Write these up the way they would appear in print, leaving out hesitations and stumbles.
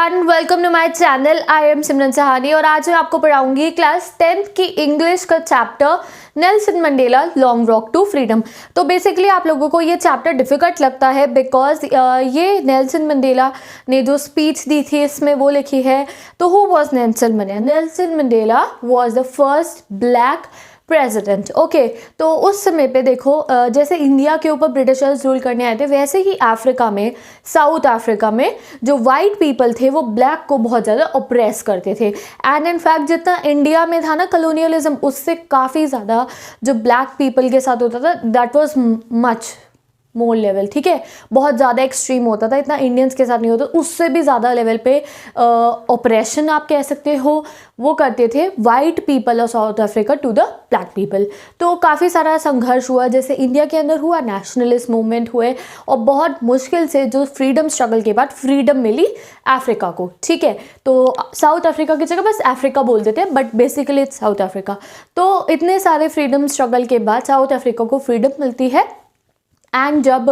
Everyone, welcome to my channel. I am Simran Sahani और आज मैं आपको पढ़ाऊंगी क्लास 10th की इंग्लिश का chapter Nelson Mandela long walk to freedom. तो बेसिकली आप लोगों को ये चैप्टर डिफ़िकल्ट लगता है बिकॉज ये नेल्सन मंडेला ने जो स्पीच दी थी इसमें वो लिखी है। तो who was Nelson Mandela? Nelson Mandela was the first black president. Okay, तो उस समय पे देखो जैसे इंडिया के ऊपर ब्रिटिशर्स रूल करने आए थे, वैसे ही अफ्रीका में, साउथ अफ्रीका में जो वाइट पीपल थे वो ब्लैक को बहुत ज़्यादा ऑप्रेस करते थे। एंड इन फैक्ट जितना इंडिया में था ना कलोनियलिज्म, उससे काफ़ी ज़्यादा जो ब्लैक पीपल के साथ होता था that was much more level. ठीक है, बहुत ज़्यादा एक्सट्रीम होता था, इतना इंडियंस के साथ नहीं होता, उससे भी ज़्यादा लेवल पे ऑपरेशन आप कह सकते हो वो करते थे white people of South Africa to the black people. तो काफ़ी सारा संघर्ष हुआ, जैसे इंडिया के अंदर हुआ, नेशनलिस्ट मूवमेंट हुए और बहुत मुश्किल से जो फ्रीडम स्ट्रगल के बाद फ्रीडम मिली अफ्रीका को। ठीक है, तो साउथ अफ्रीका की जगह बस अफ्रीका बोल देते हैं but basically it's south Africa. तो इतने सारे फ्रीडम स्ट्रगल के बाद साउथ अफ्रीका को फ्रीडम मिलती है। एंड जब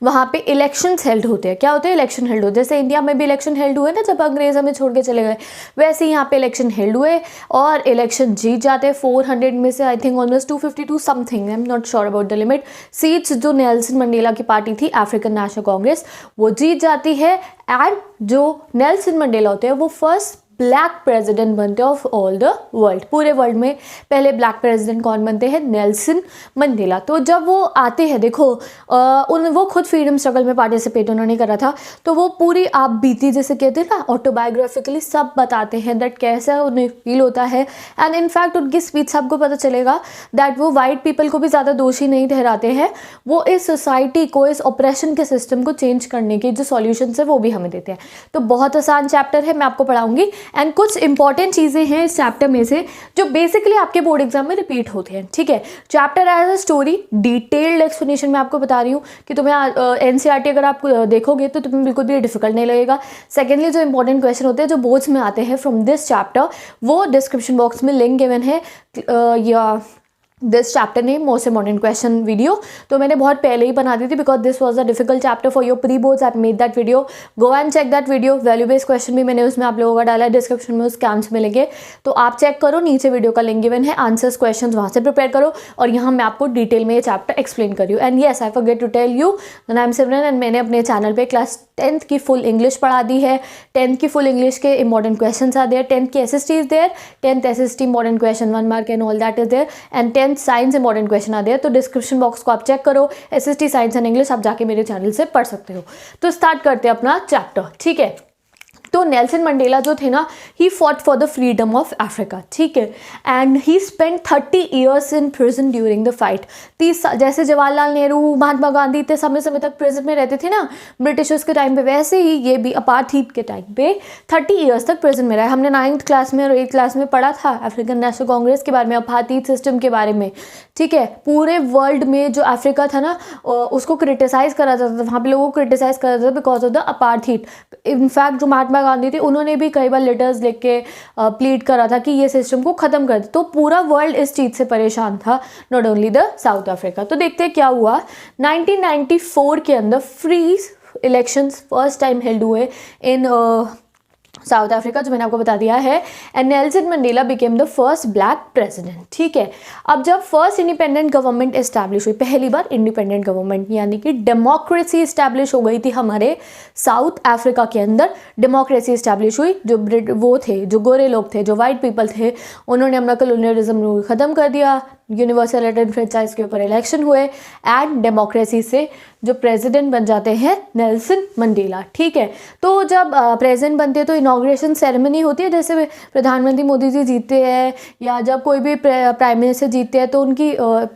वहाँ पे इलेक्शंस हेल्ड होते हैं, क्या होते हैं? इलेक्शन हेल्ड होते हैं। जैसे इंडिया में भी इलेक्शन हेल्ड हुए ना जब अंग्रेज हमें छोड़ के चले गए, वैसे ही यहाँ पे इलेक्शन हेल्ड हुए और इलेक्शन जीत जाते हैं। 400 में से I think almost 252 something, I am not sure about the limit, seats जो नेल्सन मंडेला की पार्टी थी अफ्रीकन नेशनल कांग्रेस वो जीत जाती है। एंड जो नेल्सन मंडेला होते हैं वो फर्स्ट ब्लैक प्रेसिडेंट बनते हैं ऑफ ऑल द वर्ल्ड। पूरे वर्ल्ड में पहले ब्लैक प्रेसिडेंट कौन बनते हैं? Nelson Mandela. तो जब वो आते हैं, देखो वो खुद फ्रीडम स्ट्रगल में पार्टिसिपेट उन्होंने करा था, तो वो पूरी आप बीती जैसे कहते हैं ना ऑटोबायोग्राफिकली सब बताते हैं दैट कैसा उन्हें फील होता है। एंड इनफैक्ट उनकी स्पीच से आपको पता चलेगा दैट वो वाइट पीपल को भी ज़्यादा दोषी नहीं ठहराते हैं, वो इस सोसाइटी को, इस ऑपरेशन के सिस्टम को चेंज करने के जो सॉल्यूशंस है वो भी हमें देते हैं। तो बहुत आसान चैप्टर है, मैं आपको पढ़ाऊंगी। एंड कुछ इंपॉर्टेंट चीज़ें हैं इस चैप्टर में से जो बेसिकली आपके बोर्ड एग्जाम में रिपीट होते हैं। ठीक है, chapter as a story detailed explanation मैं आपको बता रही हूँ कि तुम्हें एनसीईआरटी अगर आप देखोगे तो तुम्हें बिल्कुल भी डिफिकल्ट नहीं लगेगा। सेकेंडली जो इंपॉर्टेंट क्वेश्चन होते हैं जो बोर्ड्स में आते हैं फ्रॉम दिस चैप्टर, वो डिस्क्रिप्शन बॉक्स में लिंक गिवन है या this chapter name most important question video. तो मैंने बहुत पहले ही बना दी थी because this was a difficult chapter for your pre boards. I made that video, go and check that video. Value based question भी मैंने उसमें आप लोगों का डाला है, डिस्क्रिप्शन में उसके आंसर मिलेंगे, तो आप चेक करो, नीचे वीडियो का लिंक गिवन है, आंसर्स क्वेश्चन वहाँ से प्रिपेयर करो। और यहाँ मैं आपको डिटेल में ये चैप्टर एक्सप्लेन कर रही हूँ। And yes, I forget to tell you that I am Simran and मैंने अपने चैनल पर क्लास 10th की फुल इंग्लिश पढ़ा दी है। 10th की फुल इंग्लिश के important question are there, 10th की SST is there, 10th SST important question 1 mark and all that is there, and 10th science important question are there. तो description box को आप check करो, SST science and English आप जाके मेरे channel से पढ़ सकते हो। तो स्टार्ट करते हैं अपना चैप्टर। ठीक है, तो नेल्सन मंडेला जो थे ना, he fought for the freedom of Africa. ठीक है, and he spend 30 years in prison during the fight. 30 साल, जैसे जवाहरलाल नेहरू, महात्मा गांधी इतने समय समय तक प्रिजन में रहते थे ना ब्रिटिशर्स के टाइम पे, वैसे ही ये भी अपार्थीड के टाइम पे 30 ईयर्स तक प्रिजन में रहा। हमने 9th क्लास में और 8th क्लास में पढ़ा था अफ्रीकन नेशनल कांग्रेस के बारे में, अपार्थीड सिस्टम के बारे में। ठीक है, पूरे वर्ल्ड में जो अफ्रीका था ना उसको क्रिटिसाइज करा जाता था, वहाँ पे लोगों को क्रिटिसाइज करा जाता था because of the apartheid. In fact जो महात्मा गांधी थे उन्होंने भी कई बार लेटर्स लिख के प्लीड करा था कि ये सिस्टम को ख़त्म कर दे। तो पूरा वर्ल्ड इस चीज़ से परेशान था, not only the south Africa. तो देखते हैं क्या हुआ। 1994 के अंदर free elections first time held हुए इन साउथ अफ्रीका, जो मैंने आपको बता दिया है। And Nelson Mandela became the first black president. ठीक है, अब जब फर्स्ट इंडिपेंडेंट गवर्नमेंट इस्टेब्लिश हुई, पहली बार इंडिपेंडेंट गवर्नमेंट यानी कि डेमोक्रेसी इस्टेब्लिश हो गई थी हमारे साउथ अफ्रीका के अंदर, डेमोक्रेसी इस्टेब्लिश हुई। जो वो थे, जो गोरे लोग थे, जो वाइट पीपल थे, उन्होंने अपना कॉलोनियलिज्म रूल ख़त्म कर दिया, यूनिवर्सल एडमिनिस्ट्रेशन के ऊपर इलेक्शन हुए एंड डेमोक्रेसी से जो प्रेसिडेंट बन जाते हैं नेल्सन मंडेला। ठीक है, तो जब प्रेसिडेंट बनते हैं तो इनॉग्रेशन सेरेमनी होती है, जैसे प्रधानमंत्री मोदी जी जीतते हैं या जब कोई भी प्राइम मिनिस्टर जीतते हैं तो उनकी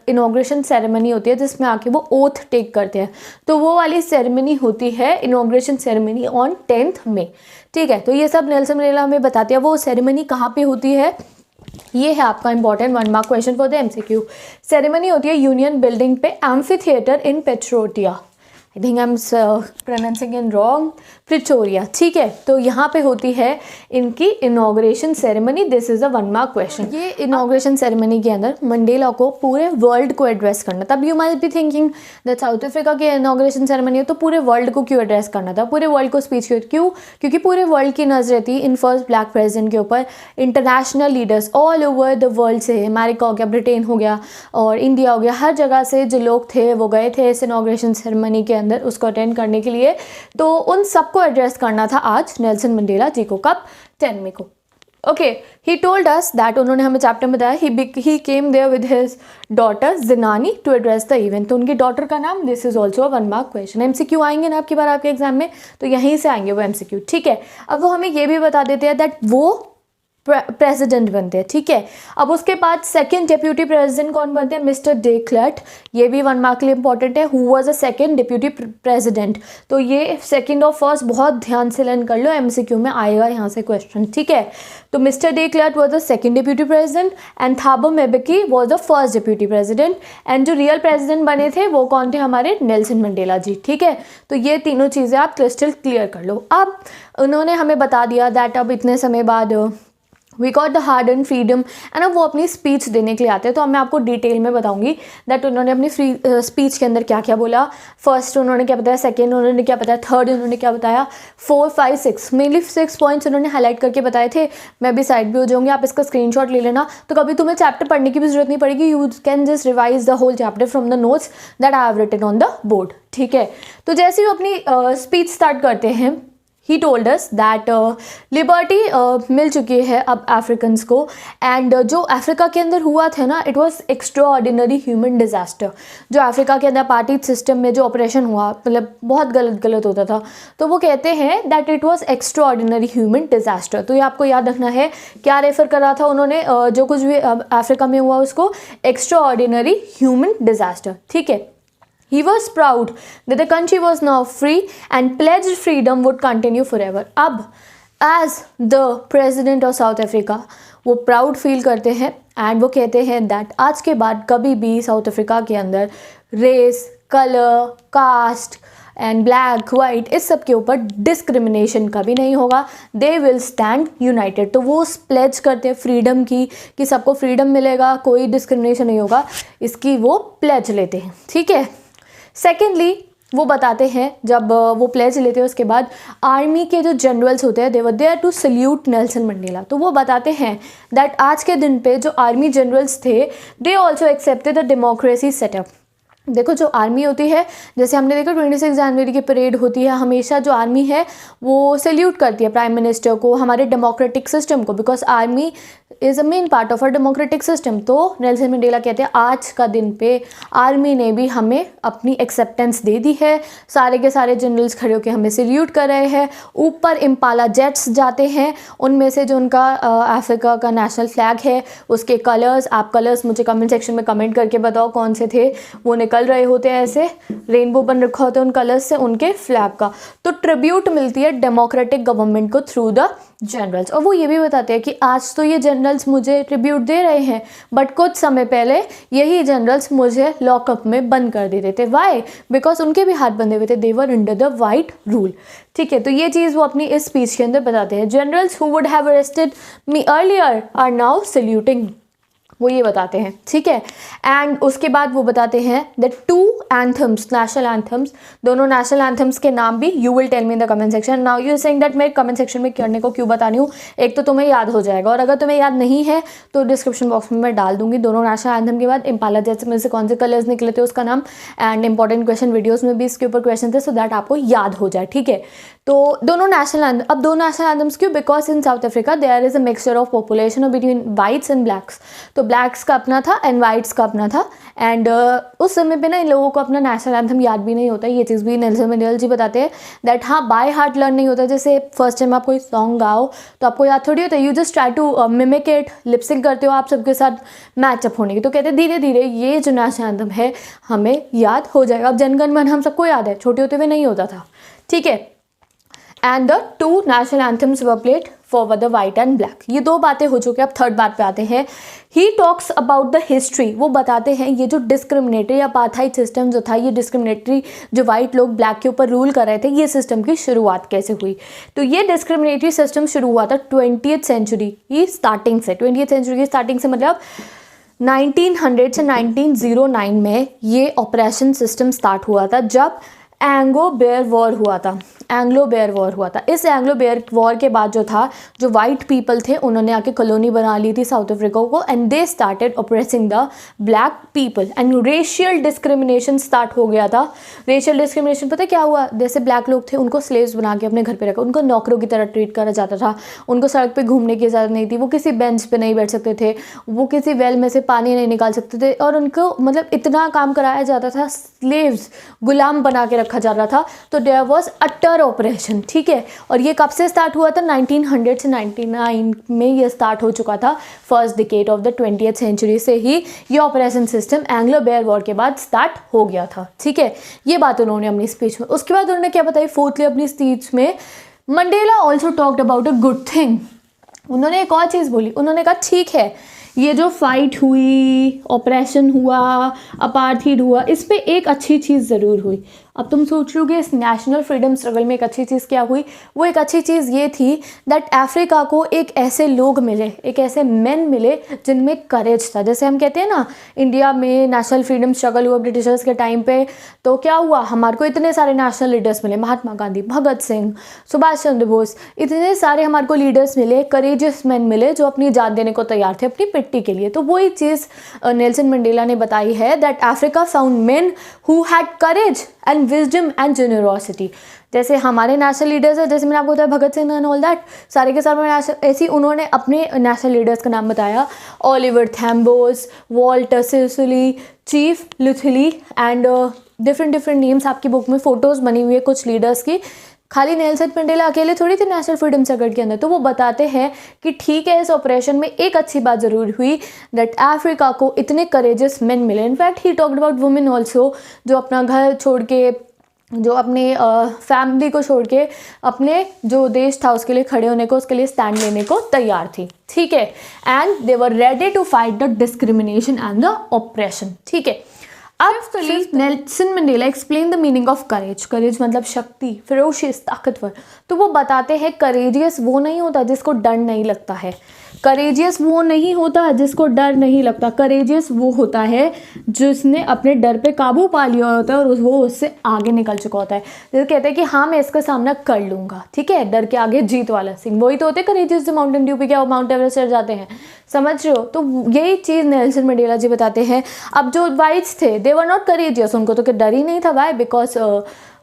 इनॉग्रेशन सेरेमनी होती है जिसमें आके वो ओथ टेक करते हैं। तो वो वाली सेरेमनी होती है इनॉग्रेशन सेरेमनी ऑन 10th मई। ठीक है, तो ये सब नेल्सन मंडेला हमें बताते हैं। वो सेरेमनी कहाँ पे होती है, ये है आपका important 1 mark question for the MCQ। Ceremony होती है यूनियन बिल्डिंग पे, amphitheatre in Pretoria. I think I am pronouncing in wrong, Pretoria, ठीक है। तो यहाँ पे होती है इनकी inauguration ceremony. This is a 1 mark question. ये इनॉग्रेशन सेरेमनी के अंदर मंडेला को पूरे वर्ल्ड को एड्रेस करना। तब you might be thinking that south Africa की इनॉग्रेशन सेरेमनी है तो पूरे वर्ल्ड को क्यों एड्रेस करना था, पूरे वर्ल्ड को स्पीच क्यों? क्योंकि पूरे वर्ल्ड की नजर थी इन फर्स्ट ब्लैक प्रेसिडेंट के ऊपर। International leaders all over the world से, अमेरिका हो गया, ब्रिटेन हो गया और इंडिया हो गया, हर जगह से जो लोग थे वो गए थे इस इनॉग्रेशन सेरेमनी के अंदर उसको अटेंड करने के लिए। तो उन सबको एड्रेस करना था आज नेल्सन मंडेला जी को। कब? 10 मई को। Okay, he told us that, उन्होंने हमें चैप्टर में बताया he came there with his daughter Zenani to address the event. तो उनकी डॉटर का नाम, this is also 1 mark question. MCQ आएंगे ना आपकी बार आपके एग्जाम में, तो यहीं से आएंगे वो एमसीक्यू, ठीक है। अब वो हमें ये भी बता देते हैं दैट वो प्रेसिडेंट बनते हैं, ठीक है। अब उसके बाद सेकंड डेप्यूटी प्रेसिडेंट कौन बनते हैं? Mister de clerk. ये भी 1 मार्क के लिए इंपॉर्टेंट है। Who was a second deputy president. तो ये सेकंड और फर्स्ट बहुत ध्यान से लर्न कर लो, एमसीक्यू में आएगा यहाँ से क्वेश्चन, ठीक है। तो mister de Klerk was the second deputy president and Thabo Mbeki was the first deputy president. And जो रियल प्रेसिडेंट बने थे वो कौन थे? हमारे नेल्सन मंडेला जी, ठीक है। तो ये तीनों चीज़ें आप क्रिस्टल क्लियर कर लो। अब उन्होंने हमें बता दिया दैट अब इतने समय बाद we got the hard earned freedom, है ना। वो अपनी स्पीच देने के लिए आते हैं, तो अब मैं आपको डिटेल में बताऊंगी दैट उन्होंने अपनी स्पीच के अंदर क्या क्या बोला। फर्स्ट उन्होंने क्या बताया, सेकेंड उन्होंने क्या बताया, थर्ड उन्होंने क्या बताया, 4, 5, 6 मेनली 6 पॉइंट्स उन्होंने हाईलाइट करके बताए थे। मैं भी साइड भी हो जाऊंगी, आप इसका स्क्रीनशॉट ले लेना। तो कभी तुम्हें चैप्टर पढ़ने की भी जरूरत नहीं पड़ेगी, you can just revise the whole chapter from the notes that I have written on the board, ठीक है। तो जैसे ही अपनी स्पीच स्टार्ट करते हैं, he told us that liberty मिल चुकी है अब अफ्रीकन्स को। एंड जो अफ्रीका के अंदर हुआ था ना, it was extra ordinary human disaster. जो अफ्रीका के अंदर पार्टी सिस्टम में जो ऑपरेशन हुआ, मतलब बहुत गलत होता था, तो वो कहते हैं that it was extra ordinary human disaster. तो ये आपको याद रखना है, क्या रेफर करा था उन्होंने, जो कुछ भी अफ्रीका में हुआ उसको एक्स्ट्रा ऑर्डिनरी ह्यूमन डिजास्टर, ठीक है। He was proud that the country was now free and pledged freedom would continue forever. अब as the president of South Africa वो प्राउड फील करते हैं एंड वो कहते हैं दैट आज के बाद कभी भी साउथ अफ्रीका के अंदर race, colour, caste and black, white, इस सब के ऊपर डिस्क्रिमिनेशन कभी नहीं होगा। They will stand united. तो वो प्लेज करते हैं फ्रीडम की, कि सबको फ्रीडम मिलेगा, कोई डिस्क्रिमिनेशन नहीं होगा, इसकी वो प्लेज लेते हैं, ठीक है। सेकेंडली वो बताते हैं, जब वो प्लेज लेते हैं उसके बाद आर्मी के जो जनरल्स होते हैं they were there to salute Nelson Mandela. तो वो बताते हैं दैट आज के दिन पे जो आर्मी जनरल्स थे they also accepted the democracy setup. देखो जो आर्मी होती है, जैसे हमने देखा 26 जनवरी की परेड होती है, हमेशा जो आर्मी है वो सल्यूट करती है प्राइम मिनिस्टर को, हमारे डेमोक्रेटिक सिस्टम को, because army is a main part of a democratic system. तो नेल्सन मंडेला कहते हैं आज का दिन पे आर्मी ने भी हमें अपनी एक्सेप्टेंस दे दी है, सारे के सारे जनरल्स खड़े होकर हमें सल्यूट कर रहे हैं। ऊपर इम्पाला जेट्स जाते हैं, उनमें से जो उनका अफ्रीका का नेशनल फ्लैग है उसके कलर्स, आप कलर्स मुझे कमेंट सेक्शन में कमेंट करके बताओ कौन से थे, वो निकल रहे होते हैं, ऐसे रेनबो बन रखा होता है उन कलर्स से उनके फ्लैग का। तो ट्रिब्यूट मिलती है डेमोक्रेटिक गवर्नमेंट को थ्रू द जनरल्स। और वो ये भी बताते हैं कि आज तो ये जनरल्स मुझे ट्रिब्यूट दे रहे हैं, बट कुछ समय पहले यही जनरल्स मुझे लॉकअप में बंद कर देते थे। वाई? बिकॉज उनके भी हाथ बंधे हुए थे, they were under the white rule, ठीक है। तो ये चीज़ वो अपनी इस स्पीच के अंदर बताते हैं। Generals who would have arrested me earlier are now saluting, वो ये बताते हैं, ठीक है। एंड उसके बाद वो बताते हैं दैट 2 एंथम्स, नेशनल एंथम्स, दोनों नेशनल एंथम्स के नाम भी you will tell me in the comment section. Now you saying that मैं कमेंट सेक्शन में करने को क्यों बता रही हूँ, एक तो तुम्हें याद हो जाएगा और अगर तुम्हें याद नहीं है तो डिस्क्रिप्शन बॉक्स में मैं डाल दूंगी दोनों नेशनल एंथम के बाद इम्पाला जेट्स में से कौन से कलर्स निकले थे उसका नाम, एंड इंपॉर्टेंट क्वेश्चन वीडियोस में भी इसके ऊपर क्वेश्चन थे, सो दैट आपको याद हो जाए, ठीक है। तो दोनों नेशनल, अब दो नेशनल एंथम्स क्यों? Because in South Africa there is a mixture of population between whites and blacks. तो ब्लैक्स का अपना था एंड वाइट्स का अपना था, एंड उस समय पे ना इन लोगों को अपना नेशनल एंथम याद भी नहीं होता। ये चीज़ भी नेल्सन मंडेला जी बताते हैं दैट हाँ बाय हार्ट लर्न नहीं होता। जैसे फर्स्ट टाइम आप कोई सॉन्ग गाओ तो आपको याद थोड़ी होता है, you just try to mimic it, lipsync करते हो आप सबके साथ मैचअप होने की। तो कहते हैं धीरे धीरे ये जो नेशनल एंथम है हमें याद हो जाएगा। अब जनगण मन हम सबको याद है, छोटे होते हुए नहीं होता था, ठीक है। And the 2 national anthems were played for the white and black. ये दो बातें हो चुकी हैं, अब थर्ड बात पे आते हैं। He talks about the history, वो बताते हैं ये जो डिस्क्रिमिनेटरी अपार्थाइड सिस्टम जो था, ये डिस्क्रिमिनेटरी जो वाइट लोग ब्लैक के ऊपर रूल कर रहे थे, ये सिस्टम की शुरुआत कैसे हुई। तो ये डिस्क्रिमिनेटरी सिस्टम शुरू हुआ था 20th सेंचुरी की स्टार्टिंग से। 20th सेंचुरी की स्टार्टिंग से मतलब 1900 से 1909 में ये ऑपरेशन सिस्टम स्टार्ट हुआ था, जब एंग्लो बेयर वॉर हुआ था। एंग्लो बेयर वॉर हुआ था। इस एंग्लो बेयर वॉर के बाद जो था, जो वाइट पीपल थे उन्होंने आके कॉलोनी बना ली थी साउथ अफ्रीका को, and they started operating the black people and racial discrimination start हो गया था। रेशियल डिस्क्रिमिनेशन पता क्या हुआ, जैसे ब्लैक लोग थे उनको स्लेव्स बना के अपने घर पे रखा, उनको नौकरों की तरह ट्रीट करा जाता था, उनको सड़क पे घूमने की इजाज़त नहीं थी, वो किसी बेंच पे नहीं बैठ सकते थे, वो किसी वेल में से पानी नहीं निकाल सकते थे, और उनको मतलब इतना काम कराया जाता था, स्लेव्स गुलाम बना के रखा जा रहा था। तो देयर वाज अटर ऑपरेशन, ठीक है। और ये कब से स्टार्ट हुआ था, 1900 से 1909 में ये स्टार्ट हो चुका था। First decade of the 20th century से ही ये operation system Anglo Boer war के बाद स्टार्ट हो गया था, ठीक है। ये बात उन्होंने अपनी स्पीच में। उसके बाद उन्होंने क्या बताई फोर्थली अपनी स्पीच में, Mandela also talked about a good thing. उन्होंने एक और चीज़ बोली, उन्होंने कहा ठीक है ये जो फाइट हुई, ऑपरेशन हुआ, अपार्थाइड हुआ, इस पे एक अच्छी चीज़ ज़रूर हुई। अब तुम सोच रहोगे इस नेशनल फ्रीडम स्ट्रगल में एक अच्छी चीज़ क्या हुई, वो एक अच्छी चीज़ ये थी दैट अफ्रीका को एक ऐसे लोग मिले, एक ऐसे मेन मिले जिनमें करेज था। जैसे हम कहते हैं ना, इंडिया में नेशनल फ्रीडम स्ट्रगल हुआ ब्रिटिशर्स के टाइम पे, तो क्या हुआ, हमारे को इतने सारे नेशनल लीडर्स मिले, महात्मा गांधी, भगत सिंह, सुभाष चंद्र बोस, इतने सारे हमारे को लीडर्स मिले, करेजियस मैन मिले जो अपनी जान देने को तैयार थे अपनी पिट्टी के लिए। तो वही चीज़ नेल्सन मंडेला ने बताई है that Africa found men who had courage and wisdom and generosity. जैसे हमारे नेशनल लीडर्स है, जैसे मैंने आपको बताया Bhagat Singh and all that, सारे के सारे ऐसी उन्होंने अपने नेशनल लीडर्स का नाम बताया, Oliver Tambo's, Walter Sisulu, chief Luthuli and different names आपकी बुक में फोटोज़ बनी हुई है कुछ लीडर्स की। खाली नेल्सन मंडेला अकेले थोड़ी थे नेशनल फ्रीडम स्ट्रगल के अंदर। तो वो बताते हैं कि ठीक है, इस ऑपरेशन में एक अच्छी बात ज़रूर हुई दैट अफ्रीका को इतने करेजियस मेन मिले। In fact he talked about women also, जो अपना घर छोड़ के, जो अपने फैमिली को छोड़ के अपने जो देश था उसके लिए खड़े होने को, उसके लिए स्टैंड लेने को तैयार थी, ठीक है। And they were ready to fight the discrimination and the oppression, ठीक है। अब Nelson Mandela explain the meaning of courage. Courage मतलब शक्ति, फिरोशियस, ताकतवर। तो वो बताते हैं करेजियस वो नहीं होता जिसको डर नहीं लगता है, करेजियस वो नहीं होता जिसको डर नहीं लगता, करेजियस वो होता है जिसने अपने डर पे काबू पा लिया होता है और वो उससे आगे निकल चुका होता है। जैसे कहते हैं कि हाँ मैं इसका सामना कर लूँगा, ठीक है, डर के आगे जीत वाला सिंह, वही तो होते हैं करेजियस जो माउंटेन ड्यू पे क्या माउंट एवरेस्ट चढ़ जाते हैं, समझ रहे हो। तो यही चीज़ नेल्सन मंडेला जी बताते हैं। अब जो वाइट्स थे दे वर नॉट करेजियस, उनको तो डर ही नहीं था, वाई बिकॉज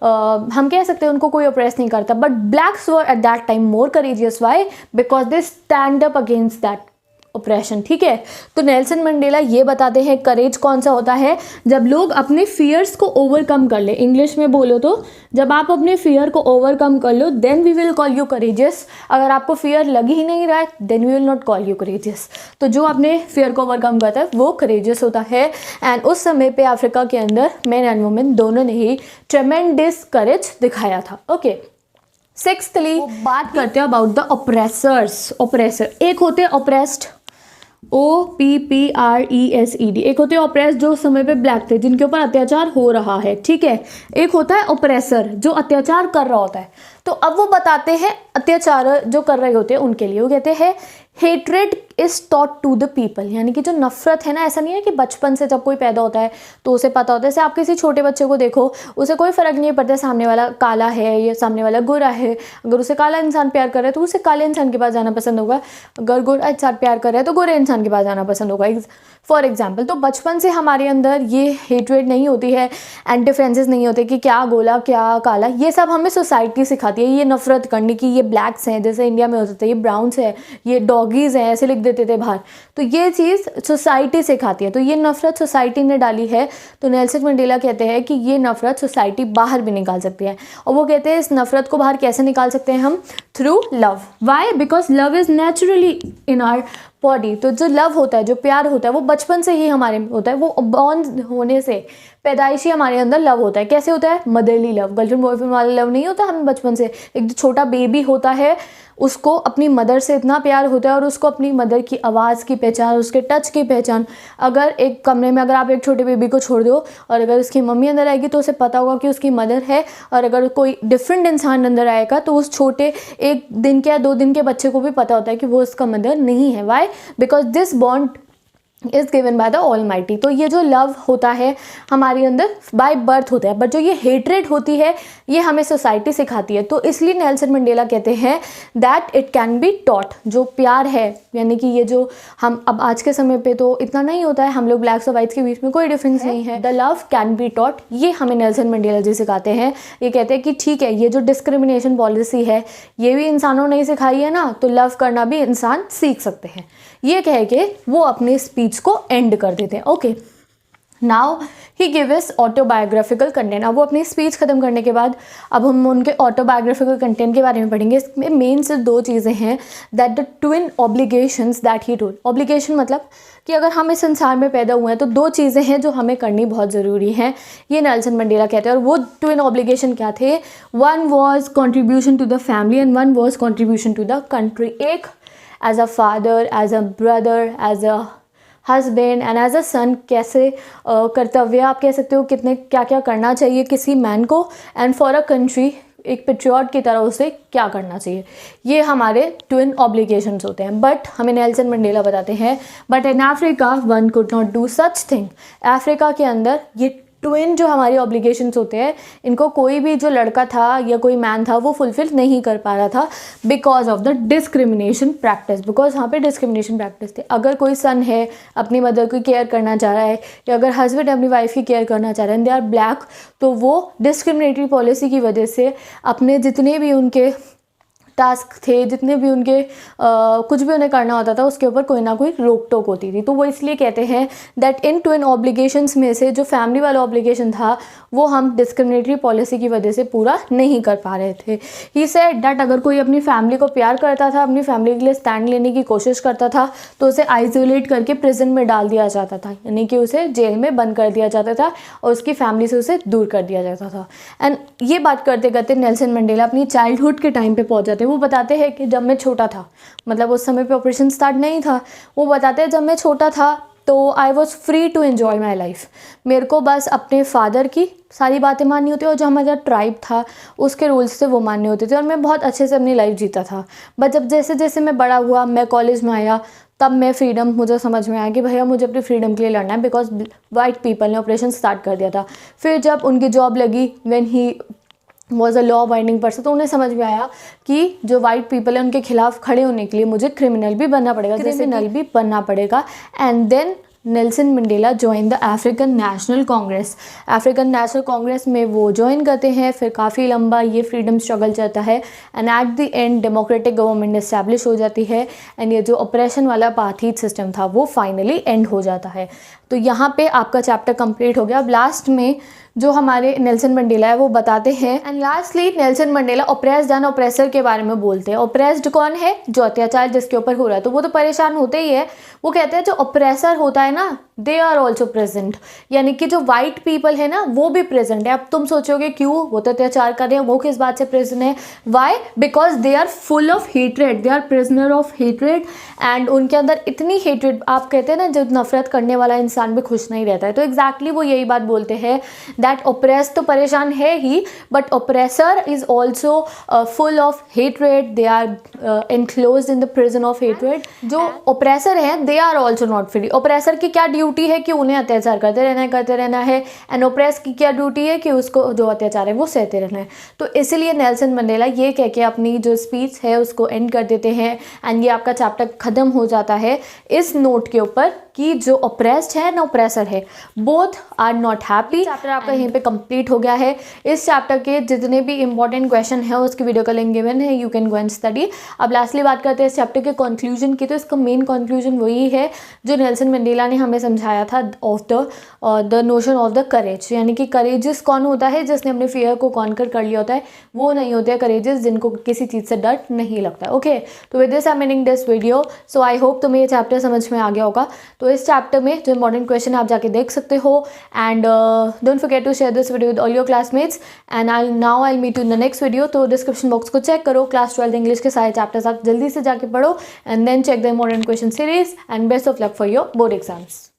हम कह सकते हैं उनको कोई ऑपरेस नहीं करता, but blacks were at that time more courageous, Y because they stand up against that operation, ठीक है। तो नेल्सन मंडेला ये बताते हैं करेज कौन सा होता है, जब लोग अपने फियर्स को ओवरकम कर ले। इंग्लिश में बोलो तो जब आप अपने फियर को ओवरकम कर लो then we will call you courageous. अगर आपको फियर लग ही नहीं रहा है then we will not call you courageous. तो जो अपने फियर को ओवरकम करता है वो करेजियस होता है। एंड उस समय पे अफ्रीका के अंदर मेन एंड वुमेन दोनों ने ही ट्रेमेंडस करेज दिखाया था, ओके। सिक्स्थली बात करते हैं अबाउट द ऑपरेसर्स। ऑपरेसर एक होते हैं ऑपरेस्ड, OPPRESED, एक होते हैं ऑपरेस जो उस समय पे ब्लैक थे जिनके ऊपर अत्याचार हो रहा है, ठीक है। एक होता है ऑपरेसर जो अत्याचार कर रहा होता है। तो अब वो बताते हैं अत्याचार जो कर रहे होते हैं उनके लिए, वो कहते हैं hatred is taught to the people, यानी कि जो नफरत है ना, ऐसा नहीं है कि बचपन से जब कोई पैदा होता है तो उसे पता होता है। जैसे आप किसी छोटे बच्चे को देखो, उसे कोई फ़र्क नहीं पड़ता सामने वाला काला है या सामने वाला गोरा है। अगर उसे काला इंसान प्यार कर रहा है तो उसे काले इंसान के पास जाना पसंद होगा, अगर गोरा इंसान प्यार कर रहा है तो गोरे इंसान के पास जाना पसंद होगा, फॉर एग्जाम्पल। तो बचपन से हमारे अंदर ये हेट्रेड नहीं होती है एंड डिफरेंसेस नहीं होते कि क्या गोला क्या काला, ये सब हमें सोसाइटी सिखाती है ये नफरत करने की। ये ब्लैक्स हैं, जैसे इंडिया में होते थे, ये ब्राउन्स है, ये डॉगीज़ हैं, ऐसे लिख देते थे बाहर। तो ये चीज़ सोसाइटी सिखाती है, तो ये नफरत सोसाइटी ने डाली है। तो नेल्सन मंडेला कहते हैं कि ये नफरत सोसाइटी बाहर भी निकाल सकती है, और वो कहते हैं इस नफरत को बाहर कैसे निकाल सकते हैं हम, through love. Why? Because love is naturally in our body. तो जो लव होता है, जो प्यार होता है, वो बचपन से ही हमारे में होता है, वो बॉर्न होने से पैदाइशी हमारे अंदर लव होता है। कैसे होता है? Motherly love. गर्लफ्रेंड बॉयफ्रेंड वाला लव नहीं होता हमें बचपन से। एक जो छोटा बेबी होता है उसको अपनी मदर से इतना प्यार होता है और उसको अपनी मदर की आवाज़ की पहचान, उसके टच की पहचान। अगर एक कमरे में अगर आप एक छोटे बेबी को छोड़ दो और अगर उसकी मम्मी अंदर आएगी तो उसे पता होगा कि उसकी मदर है, और अगर कोई डिफरेंट इंसान अंदर आएगा तो उस छोटे 1 दिन के या 2 दिन के बच्चे को भी पता होता है कि वो उसका मदर नहीं है। Why? Because this bond is given by the almighty. तो ये जो लव होता है हमारे अंदर बाय बर्थ होता है, बट जो ये हेट्रेड होती है ये हमें सोसाइटी सिखाती है। तो इसलिए नेल्सन मंडेला कहते हैं that it can be taught. जो प्यार है, यानी कि ये जो हम अब आज के समय पे तो इतना नहीं होता है, हम लोग ब्लैक्स और वाइट्स के बीच में कोई डिफरेंस नहीं है। The love can be taught, ये हमें नेल्सन मंडेला जी सिखाते हैं। ये कहते हैं कि ठीक है, ये जो डिस्क्रिमिनेशन पॉलिसी है ये भी इंसानों ने सिखाई है ना, तो लव करना भी इंसान सीख सकते हैं। ये कह के वो अपने स्पीच को एंड कर देते हैं। Okay, now he give us autobiographical content. अब वो अपनी स्पीच खत्म करने के बाद अब हम उनके ऑटोबायोग्राफिकल कंटेंट के बारे में पढ़ेंगे। इसमें मेन सिर्फ 2 चीज़ें हैं, that the twin obligations that he told. Obligation मतलब कि अगर हम इस संसार में पैदा हुए हैं तो 2 चीज़ें हैं जो हमें करनी बहुत ज़रूरी हैं, ये नेल्सन मंडेला कहते हैं। और वो ट्विन ऑब्लिगेशन क्या थे? One was contribution to the family and one was contribution to the country. एक as a father, as a brother, as a husband and as a son कैसे कर्तव्य आप कह सकते हो, कितने क्या क्या करना चाहिए किसी मैन को, एंड फॉर अ कंट्री एक पेट्रियट की तरह उसे क्या करना चाहिए। ये हमारे ट्विन ऑब्लिगेशंस होते हैं। बट हमें नेल्सन मंडेला बताते हैं but in Africa one could not do such thing. Africa के अंदर ये ट्विन जो हमारी ऑब्लिगेशंस होते हैं इनको कोई भी जो लड़का था या कोई मैन था वो फुलफिल नहीं कर पा रहा था because of the discrimination practice. Because यहाँ पे डिस्क्रिमिनेशन प्रैक्टिस थे। अगर कोई सन है अपनी मदर की केयर करना चाह रहा है या अगर हस्बैंड अपनी वाइफ की केयर करना चाह रहे हैं, दे आर ब्लैक, तो वो डिस्क्रिमिनेटरी पॉलिसी की वजह से अपने जितने भी उनके टास्क थे, जितने भी उनके कुछ भी उन्हें करना होता था उसके ऊपर कोई ना कोई रोक टोक होती थी। तो वो इसलिए कहते हैं दैट इन ट्विन ऑब्लिगेशंस में से जो फैमिली वाला ऑब्लिगेशन था वो हम डिस्क्रिमिनेटरी पॉलिसी की वजह से पूरा नहीं कर पा रहे थे। ही सेड दैट अगर कोई अपनी फैमिली को प्यार करता था, अपनी फैमिली के लिए स्टैंड लेने की कोशिश करता था, तो उसे आइसोलेट करके प्रिजन में डाल दिया जाता था, यानी कि उसे जेल में बंद कर दिया जाता था और उसकी फैमिली से उसे दूर कर दिया जाता था। एंड ये बात करते करते नेल्सन मंडेला अपनी चाइल्डहुड के टाइम पे पहुंच जाते हैं। वो बताते हैं कि जब मैं छोटा था, मतलब उस समय पे ऑपरेशन स्टार्ट नहीं था, वो बताते हैं जब मैं छोटा था तो I was free to enjoy my life. मेरे को बस अपने फादर की सारी बातें माननी होती और जो हमारा ट्राइब था उसके रूल्स थे वो मानने होते थे और मैं बहुत अच्छे से अपनी लाइफ जीता था। बट जब जैसे जैसे मैं बड़ा हुआ, मैं कॉलेज में आया, तब मैं फ्रीडम मुझे समझ में आया कि भैया मुझे अपनी फ्रीडम के लिए लड़ना है, बिकॉज वाइट पीपल ने ऑपरेशन स्टार्ट कर दिया था। फिर जब उनकी जॉब लगी, when he was a law binding person, तो उन्हें समझ में आया कि जो वाइट पीपल है उनके खिलाफ खड़े होने के लिए मुझे क्रिमिनल भी बनना पड़ेगा। And then Nelson Mandela join the African National Congress. African National Congress में वो ज्वाइन करते हैं। फिर काफ़ी लंबा ये फ्रीडम स्ट्रगल चलता है and at the end democratic government establish हो जाती है एंड ये जो ऑपरेशन वाला अपार्थाइड सिस्टम था वो फाइनली एंड हो जाता है। तो यहाँ पे आपका चैप्टर कंप्लीट हो गया। अब लास्ट में जो हमारे नेल्सन मंडेला है वो बताते हैं and lastly Nelson Mandela oppressed and oppressor के बारे में बोलते हैं। ऑप्रेस्ड कौन है? जो अत्याचार जिसके ऊपर हो रहा है, तो वो तो परेशान होते ही है। वो कहते हैं जो ऑप्रेसर होता है ना, दे आर ऑल्सो प्रेजेंट, यानी कि जो वाइट पीपल है ना वो भी प्रेजेंट है। अब तुम सोचोगे क्यों, वो तो अत्याचार कर रहे हैं, वो किस बात से प्रेजेंट है? Why? Because they are full of hatred, they are prisoner of hatred and उनके अंदर इतनी हेट्रेड, आप कहते हैं ना जो नफरत करने वाला इंसान भी खुश नहीं रहता है, तो एग्जैक्टली वो यही बात बोलते हैं दैट ऑप्रेस तो परेशान है ही, but oppressor is also full of hatred, they are enclosed in the prison of hatred. जो ऑप्रेसर हैं they are also not free. Oppressor की क्या ड्यूटी है कि उन्हें अत्याचार करते रहना है एंड ऑप्रेस की क्या ड्यूटी है कि उसको जो अत्याचार है वो सहते रहना है। तो इसीलिए नेल्सन मंडेला ये कह के अपनी जो स्पीच है उसको एंड कर देते हैं एंड ये आपका चैप्टर ख़त्म हो जाता है इस नोट के ऊपर कि जो ऑप्रेस्ड है ना ऑप्रेसर है, both are not happy. Chapter आपका यहीं पे कंप्लीट हो गया है। इस चैप्टर के जितने भी इंपॉर्टेंट क्वेश्चन है उसकी वीडियो का लिंक गिवन है, you can go and study. अब लास्टली बात करते हैं इस चैप्टर के कंक्लूजन की। तो इसका मेन कंक्लूजन वही है जो नेल्सन मंडेला ने हमें समझाया था of the notion of the courage, यानी कि करेजियस कौन होता है? जिसने अपने फियर को कॉन्कर कर लिया होता है, वो नहीं होते हैं करेजियस जिनको किसी चीज़ से डर नहीं लगता। ओके, तो with this I am ending this video. So I hope तुम्हें ये चैप्टर समझ में आ गया होगा। तो इस चैप्टर में जो इंपॉर्टेंट क्वेश्चन आप जाके देख सकते हो। And don't forget to share this video with all your classmates. And I meet you in the next video. तो डिस्क्रिप्शन बॉक्स को चेक करो, क्लास 12 इंग्लिश के सारे चैप्टर्स आप जल्दी से जाके पढ़ो and then check the important question series. And best of luck for your board exams.